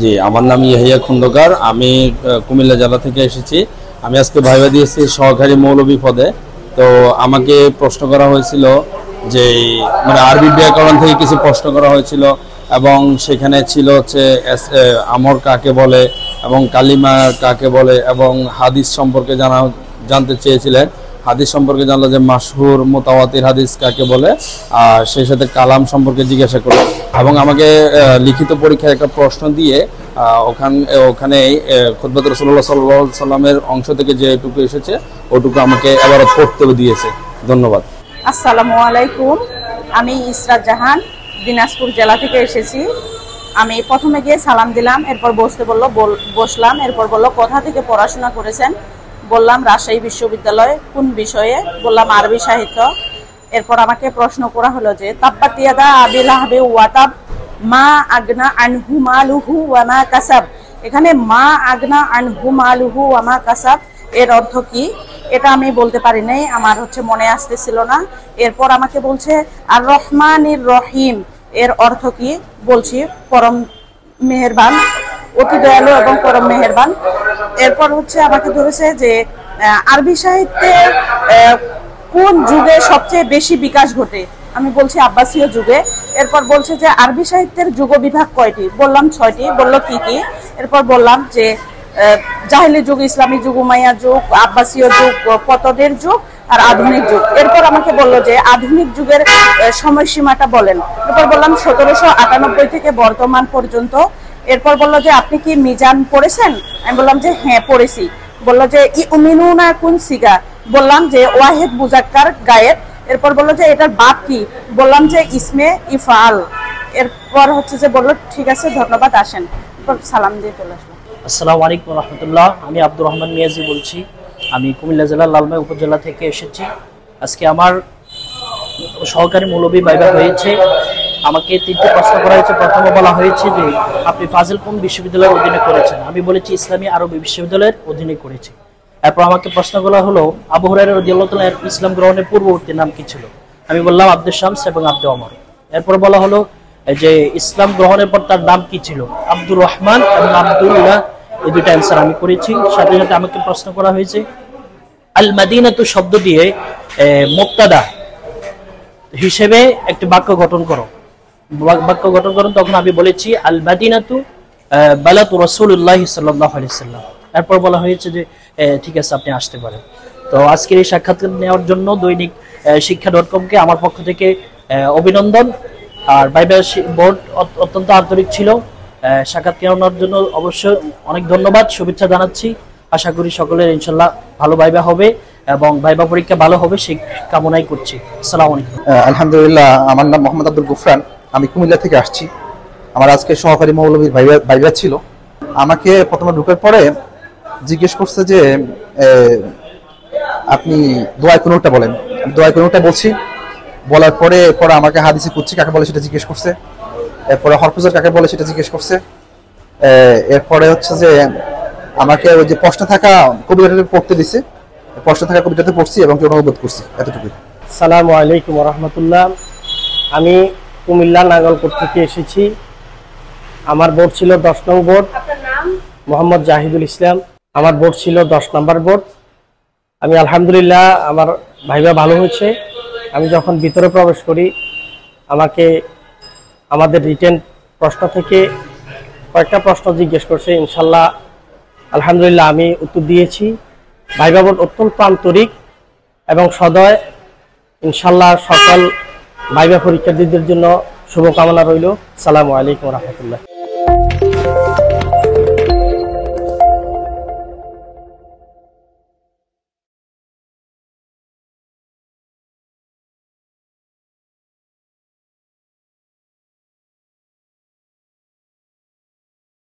জি, আমার নাম ইয়াহিয়া খন্দকার। আমি কুমিল্লা জেলা থেকে এসেছি। আমি আজকে ভাইবা দিয়েছি সহকারী মৌলভী পদে। তো আমাকে প্রশ্ন করা হয়েছিল যে মানে আরবি ব্যাকরণ থেকে কিছু প্রশ্ন করা হয়েছিল এবং সেখানে ছিল হচ্ছে আমর কাকে বলে এবং কালিমা কাকে বলে এবং হাদিস সম্পর্কে জানতে চেয়েছিলেন। হাদিস সম্পর্কে জানলো যে মাশহুর মুতাওয়াতির হাদিস কাকে বলে, আর সেই সাথে কালাম সম্পর্কে জিজ্ঞাসা করলো এবং আমাকে লিখিত পরীক্ষায় একটা প্রশ্ন দিয়ে ওখানে খুতবাত রাসূলুল্লাহ সাল্লাল্লাহু আলাইহি সাল্লামের অংশ থেকে যেটুকু এসেছে ওটুকু আমাকে এবারত পড়তেও দিয়েছে। ধন্যবাদ। আসসালামু আলাইকুম, আমি ইসরাত জাহান দিনাজপুর জেলা থেকে এসেছি। আমি প্রথমে গিয়ে সালাম দিলাম, এরপর বসতে বললো, বসলাম। এরপর বললো কোথা থেকে পড়াশোনা করেছেন, বললাম রাজশাহী বিশ্ববিদ্যালয়। কোন বিষয়ে, বললাম আরবি সাহিত্য। এরপর আমাকে প্রশ্ন করা হলো যে তাব্বাত ইয়াদা আবি লাহাবি ওয়া তাব মা আগনা আনহু মালুহু ওয়া মা কাসাব। এখানে মা আগনা আনহু মালুহু ওয়া মা কাসাব এর অর্থ কি এটা আমি বলতে পারি নাই, আমার মনে আসতেছিল না। এরপর আমাকে বলছে আর রহমানির রহিম এর অর্থ কি, বলছি পরম মেহেরবান, অতি দয়ালু এবং পরম মেহেরবান। এরপর আমাকে ধরেছে যে আরবি সাহিত্যে কোন যুগে সবচেয়ে বেশি বিকাশ ঘটে, আমি বলছি আব্বাসীয় যুগে। এরপর বলছে যে আরবি সাহিত্যের যুগ বিভাগ কয়টি, বললাম 6টি। বললো কি কি, এরপর বললাম যে জাহিলি যুগ, ইসলামী যুগ, উমাইয়া যুগ, আব্বাসীয় যুগ, পতনের যুগ আর আধুনিক যুগ। এরপর আমাকে বললো যে আধুনিক যুগের সময়সীমাটা বলেন। এরপর বললাম 1798 থেকে বর্তমান পর্যন্ত। এরপর বললো যে আপনি কি মিজান পড়েছেন, আমি বললাম যে হ্যাঁ পড়েছি। বললো যে ইউমিনুনা কুন সিগা, বললাম যে ওয়াহিদ মুজাক্কার গায়েব। এরপর বললো যে এটার বাপ কি, বললাম যে ইসমে ইফআল। এরপর যে বললো ঠিক আছে ধন্যবাদ, আসেন। এরপর সালাম দিয়ে চলে আসলাম। আসসালামু আলাইকুম রহমতুল্লাহ। আমি আব্দুর রহমান মিয়াজি বলছি। আমি কুমিল্লা জেলার লালমাই উপজেলা থেকে এসেছি। আজকে আমার সহকারী মৌলভী ভাইবা হয়েছে। আমাকে 3টি প্রশ্ন করা হয়েছে। প্রথমে বলা হয়েছে যে আপনি ফাজিল কোন বিশ্ববিদ্যালয়ের অধীনে করেছেন, আমি বলেছি ইসলামী আরবি বিশ্ববিদ্যালয়ের অধীনে করেছি। এরপর আমাকে প্রশ্ন করা হলো আবু হুরায়রা রাদিয়াল্লাহু তাআলা ইসলাম গ্রহণের পূর্ববর্তী নাম কি ছিল, আমি বললাম আব্দুশ শামস এবং আব্দু ওমর। এরপর বলা হলো যে ইসলাম গ্রহণের পর তার নাম কি ছিল, আব্দুর রহমান এবং আব্দুল্লাহ। এই দুইটা অ্যান্সার আমি করেছি। সাথে সাথে আমাকে প্রশ্ন করা হয়েছে আল মাদিনাতু শব্দ দিয়ে মুবতাদা হিসেবে একটি বাক্য গঠন করো। তখন আমি বলেছি আল মাদিনাতু বালাতু রাসূলুল্লাহ সাল্লাল্লাহু আলাইহি ওয়াসাল্লাম। এরপর বলা হয়েছে যে ঠিক আছে আপনি আসতে পারেন। তো আজকের এই সাক্ষাৎকার নেওয়ার জন্য দৈনিক শিক্ষা.com-কে আমার পক্ষ থেকে অভিনন্দন। আর ভাইবা বোর্ড অত্যন্ত আন্তরিক ছিল। সাক্ষাৎ নেওয়ার জন্য অবশ্যই অনেক ধন্যবাদ, শুভেচ্ছা জানাচ্ছি। আশা করি সকলের ইনশাল্লাহ ভালো ভাইবা হবে এবং ভাইবা পরীক্ষা ভালো হবে সেই কামনাই করছি। আসসালামু আলাইকুম। আলহামদুলিল্লাহ, আমার নাম মোহাম্মদ আব্দুল গুফরান। আমি কুমিল্লা থেকে আসছি। আমার আজকে সহকারী মৌলভীর ভাইবা ছিল। আমাকে প্রথমে ঢুকার পরে জিজ্ঞেস করছে যে আপনি দোয়া কুনুতটা বলেন। আমি দোয়া কুনুতটা বলছি। বলার পরে আমাকে হাদিসে কুদসি কাকে বলে সেটা জিজ্ঞেস করছে। এরপরে হরফুজার কাকে বলে সেটা জিজ্ঞেস করছে। এরপরে যে আমাকে ওই যে প্রশ্ন থাকা কবিতাটা পড়তে দিছে। প্রশ্ন থাকা কবিতাতে পড়ছি এবং অনুবাদ করছি, এতটুকুই। আসসালামু আলাইকুম রাহমাতুল্লাহ। আমি কুমিল্লা নাঙ্গলকোট থেকে এসেছি। আমার বোর্ড ছিল 10 নং বোর্ড। মোহাম্মদ জাহিদুল ইসলাম। আমার বোর্ড ছিল 10 নম্বর বোর্ড। আমি আলহামদুলিল্লাহ আমার ভাইবা ভালো হয়েছে। আমি যখন ভিতরে প্রবেশ করি আমাকে আমাদের রিটেন প্রশ্ন থেকে কয়েকটা প্রশ্ন জিজ্ঞেস করছে। ইনশাল্লাহ আলহামদুলিল্লাহ আমি উত্তর দিয়েছি। ভাইবা বোর্ড অত্যন্ত আন্তরিক এবং সদয়। ইনশাল্লাহ সকল ভাইবা পরীক্ষার্থীদের জন্য শুভকামনা রইল। আসসালামু আলাইকুম রহমতুল্লাহ।